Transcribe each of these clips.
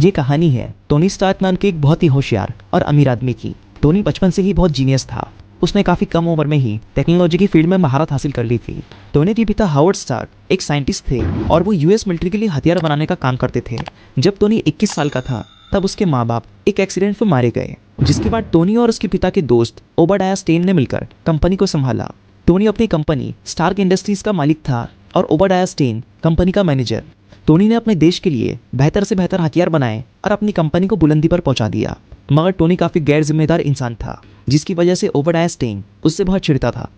ये कहानी है टोनी स्टार्क नाम के एक बहुत ही होशियार और अमीर आदमी की। टोनी बचपन से ही बहुत जीनियस था। उसने काफ़ी कम उम्र में ही टेक्नोलॉजी की फील्ड में महारत हासिल कर ली थी। टोनी के पिता हावर्ड स्टार्क एक साइंटिस्ट थे और वो यूएस मिलिट्री के लिए हथियार बनाने का काम करते थे। जब टोनी 21 साल का था तब उसके माँ बाप एक एक्सीडेंट में मारे गए, जिसके बाद टोनी और उसके पिता के दोस्त ओबाडाया स्टेन ने मिलकर कंपनी को संभाला। टोनी अपनी कंपनी स्टार्क इंडस्ट्रीज का मालिक था और ओबाडाया स्टेन कंपनी का मैनेजर। टोनी ने अपने देश के लिए बेहतर से बेहतर हथियार बनाए और अपनी कंपनी को बुलंदी पर पहुंचा दिया। मगर टोनी काफ़ी गैर जिम्मेदार इंसान था, जिसकी वजह से ओबाडाया स्टेन उससे बहुत चिढ़ता था।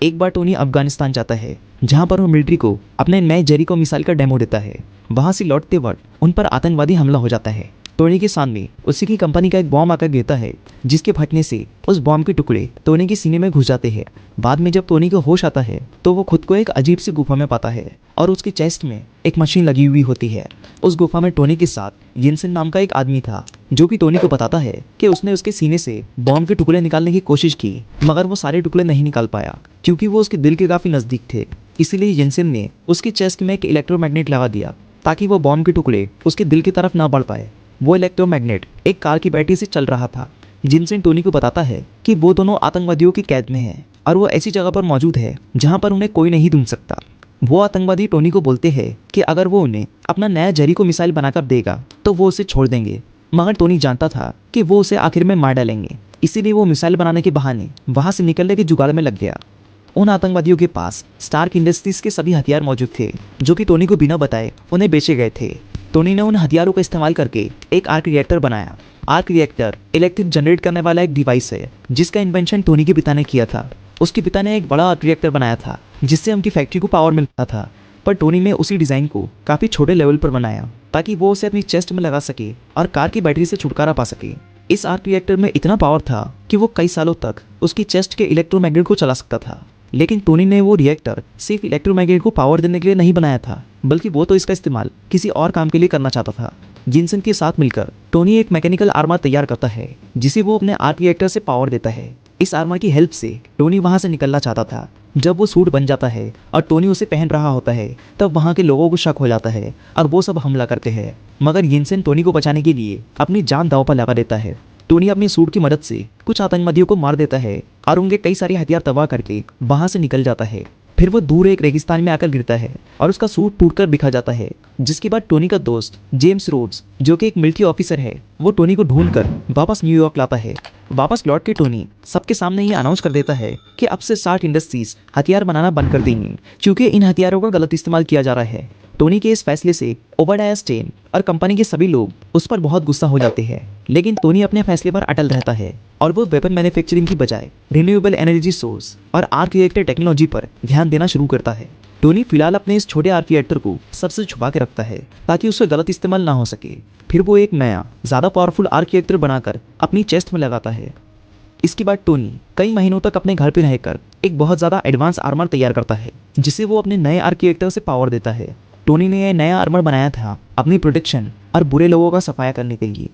एक बार टोनी अफगानिस्तान जाता है, जहां पर वो मिलिट्री को अपने नए जेरिको मिसाइल का डेमो देता है। वहां से लौटते वक्त उन पर आतंकवादी हमला हो जाता है। टोनी के सामने उसी की कंपनी का एक बॉम्ब आकर गिरता है, जिसके फटने से उस बॉम्ब के टुकड़े टोनी के सीने में घुस जाते हैं। बाद में जब टोनी को होश आता है तो वो खुद को एक अजीब सी गुफा में पाता है और उसकी चेस्ट में एक मशीन लगी हुई होती है। उस गुफा में टोनी के साथ येंसेन नाम का एक आदमी था, जो कि टोनी को बताता है कि उसने उसके सीने से बॉम्ब के टुकड़े निकालने की कोशिश की, मगर वो सारे टुकड़े नहीं निकाल पाया क्योंकि वो उसके दिल के काफ़ी नज़दीक थे। इसीलिए येंसेन ने उसकी चेस्ट में एक इलेक्ट्रोमैग्नेट लगा दिया ताकि वो बॉम्ब के टुकड़े उसके दिल की तरफ ना बढ़ पाए। वो इलेक्ट्रोमैग्नेट एक कार की बैटरी से चल रहा था। येंसेन टोनी को बताता है कि वो दोनों आतंकवादियों की कैद में हैं और वो ऐसी जगह पर मौजूद है जहां पर उन्हें कोई नहीं ढूंढ सकता। वो आतंकवादी टोनी को बोलते हैं कि अगर वो उन्हें अपना नया जेरिको मिसाइल बनाकर देगा तो वो उसे छोड़ देंगे, मगर टोनी जानता था कि वो उसे आखिर में मार डालेंगे। इसीलिए वो मिसाइल बनाने के बहाने वहां से निकलने के जुगाड़ में लग गया। उन आतंकवादियों के पास स्टार्क इंडस्ट्रीज के सभी हथियार मौजूद थे, जो कि टोनी को बिना बताए उन्हें बेचे गए थे। टोनी ने उन हथियारों का इस्तेमाल करके एक आर्क रिएक्टर बनाया। आर्क रिएक्टर इलेक्ट्रिक जनरेट करने वाला एक डिवाइस है, जिसका इन्वेंशन टोनी के पिता ने किया था। उसके पिता ने एक बड़ा आर्क रिएक्टर बनाया था जिससे उनकी फैक्ट्री को पावर मिलता था, पर टोनी ने उसी डिज़ाइन को काफ़ी छोटे लेवल पर बनाया ताकि वो उसे अपनी चेस्ट में लगा सके और कार की बैटरी से छुटकारा पा सके। इस आर्क रिएक्टर में इतना पावर था कि वो कई सालों तक उसकी चेस्ट के इलेक्ट्रोमैग्नेट को चला सकता था। लेकिन टोनी ने वो रिएक्टर सिर्फ इलेक्ट्रोमैग्नेट को पावर देने के लिए नहीं बनाया था, बल्कि वो तो इसका इस्तेमाल किसी और काम के लिए करना चाहता था। येंसेन के साथ मिलकर टोनी एक मैकेनिकल आर्मर तैयार करता है, जिसे वो अपने आर्क रिएक्टर से पावर देता है। इस आर्मर की हेल्प से टोनी वहां से निकलना चाहता था। जब वो सूट बन जाता है और टोनी उसे पहन रहा होता है, तब वहां के लोगों को शक हो जाता है और वो सब हमला करते हैं। मगर येंसेन टोनी को बचाने के लिए अपनी जान दांव पर लगा देता है। टोनी अपनी सूट की मदद से कुछ आतंकवादियों को मार देता है और उनके कई सारे हथियार तबाह करके वहां से निकल जाता है। फिर वो दूर एक रेगिस्तान में आकर गिरता है और उसका सूट टूटकर बिखर जाता है, जिसके बाद टोनी का दोस्त जेम्स रोड्स, जो कि एक मिलिट्री ऑफिसर है, वो टोनी को ढूंढकर वापस न्यूयॉर्क लाता है। वापस लौट के टोनी सबके सामने ये अनाउंस कर देता है कि अब से स्टार्क इंडस्ट्रीज हथियार बनाना बंद कर देंगी क्योंकि इन हथियारों का गलत इस्तेमाल किया जा रहा है। टोनी के इस फैसले से ओबाडाया स्टेन और कंपनी के सभी लोग उस पर बहुत गुस्सा हो जाते हैं, लेकिन टोनी अपने फैसले पर अटल रहता है और वो वेपन मैन्युफैक्चरिंग की बजाय रिन्यूएबल एनर्जी सोर्स और आर्क रिएक्टर टेक्नोलॉजी पर ध्यान देना शुरू करता है। टोनी फिलहाल अपने इस छोटे आर्क रिएक्टर को सबसे छुपा के रखता है ताकि उससे गलत इस्तेमाल ना हो सके। फिर वो एक नया ज़्यादा पावरफुल आर्क रिएक्टर बनाकर अपनी चेस्ट में लगाता है। इसके बाद टोनी कई महीनों तक अपने घर पर रहकर एक बहुत ज़्यादा एडवांस आर्मर तैयार करता है, जिसे वो अपने नए आर्क रिएक्टर से पावर देता है। टोनी ने यह नया आर्मर बनाया था अपनी प्रोटेक्शन और बुरे लोगों का सफाया करने के लिए।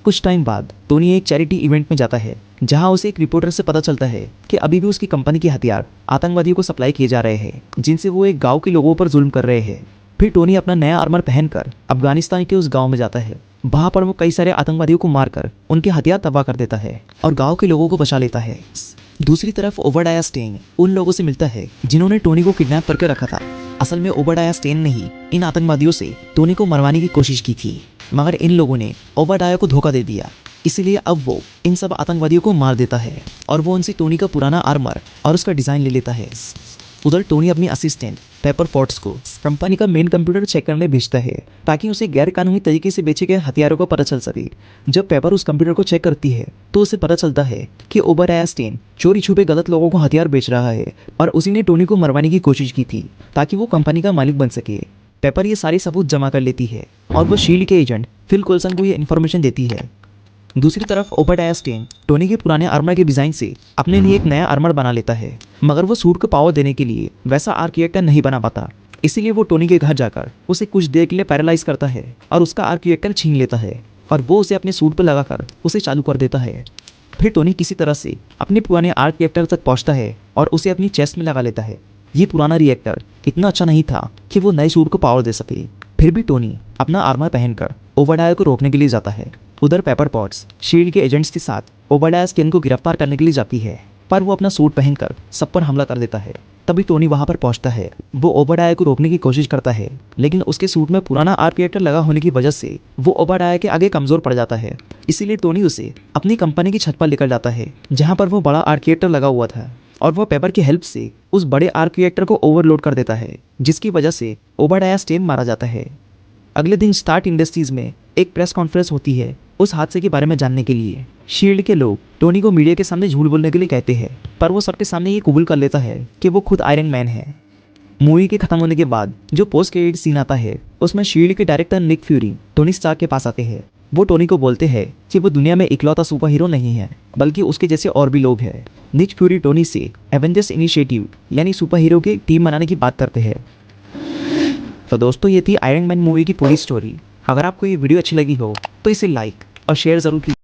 कुछ टाइम बाद टोनी एक चैरिटी इवेंट में जाता है, जहां उसे एक रिपोर्टर से पता चलता है कि अभी भी उसकी कंपनी के हथियार आतंकवादियों को सप्लाई किए जा रहे हैं, जिनसे वो एक गांव के लोगों पर जुल्म कर रहे हैं। फिर टोनी अपना नया आर्मर पहनकर अफगानिस्तान के उस गाँव में जाता है। वहां पर वो कई सारे आतंकवादियों को मारकर उनके हथियार तबाह कर देता है और गाँव के लोगों को बचा लेता है। दूसरी तरफ ओबाडाया स्टेन उन लोगों से मिलता है जिन्होंने टोनी को किडनैप करके रखा था। असल में ओबाडाया स्टेन ने ही इन आतंकवादियों से टोनी को मरवाने की कोशिश की थी, मगर इन लोगों ने ओबाडाया को धोखा दे दिया। इसीलिए अब वो इन सब आतंकवादियों को मार देता है और वो उनसे टोनी का पुराना आर्मर और उसका डिज़ाइन ले लेता है। उधर टोनी अपनी असिस्टेंट पेपर पॉट्स को कंपनी का मेन कंप्यूटर चेक करने भेजता है ताकि उसे गैरकानूनी तरीके से बेचे गए हथियारों का पता चल सके। जब पेपर उस कंप्यूटर को चेक करती है तो उसे पता चलता है कि ओबाडाया स्टेन चोरी छुपे गलत लोगों को हथियार बेच रहा है और उसी ने टोनी को मरवाने की कोशिश की थी ताकि वो कंपनी का मालिक बन सके। पेपर ये सारे सबूत जमा कर लेती है और वो शील्ड के एजेंट फिल कोल्सन को ये इन्फॉर्मेशन देती है। दूसरी तरफ ओबाडाया स्टेन टोनी के पुराने आर्मर के डिज़ाइन से अपने लिए एक नया आर्मर बना लेता है, मगर वो सूट को पावर देने के लिए वैसा आर्क रिएक्टर नहीं बना पाता। इसीलिए वो टोनी के घर जाकर उसे कुछ देर के लिए पैरालाइज करता है और उसका आर्क रिएक्टर छीन लेता है और वो उसे अपने सूट पर लगाकर उसे चालू कर देता है। फिर टोनी किसी तरह से अपने पुराने आर्क रिएक्टर तक पहुँचता है और उसे अपनी चेस्ट में लगा लेता है। ये पुराना रिएक्टर इतना अच्छा नहीं था कि वो नए सूट को पावर दे सके। फिर भी टोनी अपना आर्मर पहनकर ओबाडाया को रोकने के लिए जाता है। उधर पेपर पॉट्स शील्ड के एजेंट्स के साथ ओबाडाया स्कैन को गिरफ्तार करने के लिए जाती है, पर वो अपना सूट पहनकर सब पर हमला कर देता है। तभी टोनी वहां पर पहुंचता है। वो ओबाडाया को रोकने की कोशिश करता है, लेकिन उसके सूट में पुराना आर्क रिएक्टर लगा होने की वजह से वो ओबाडाया के आगे कमजोर पड़ जाता है। इसीलिए टोनी उसे अपनी कंपनी की छत पर लेकर जाता है, जहां पर वो बड़ा आर्क रिएक्टर लगा हुआ था, और वो पेपर की हेल्प से उस बड़े आर्क रिएक्टर को ओवरलोड कर देता है, जिसकी वजह से ओबाडाया स्टेन मारा जाता है। अगले दिन स्टार्क इंडस्ट्रीज में एक प्रेस कॉन्फ्रेंस होती है उस हादसे के बारे में जानने के लिए। शील्ड के लोग टोनी को मीडिया के सामने झूठ बोलने के लिए कहते हैं, पर वो सबके सामने ये कबूल कर लेता है कि वो खुद आयरन मैन है। मूवी के खत्म होने के बाद जो पोस्ट क्रेडिट सीन आता है, उसमें शील्ड के director Nick Fury Tony Stark के पास आते हैं। वो टोनी को बोलते हैं कि वो दुनिया में इकलौता सुपर हीरो नहीं है, बल्कि उसके जैसे और भी लोग हैं। निक फ्यूरी टोनी से एवेंजर्स इनिशिएटिव यानी सुपर हीरो की टीम बनाने की बात करते हैं। तो दोस्तों, ये थी आयरन मैन मूवी की पूरी स्टोरी। अगर आपको ये वीडियो अच्छी लगी हो तो इसे लाइक और शेयर ज़रूर कीजिए।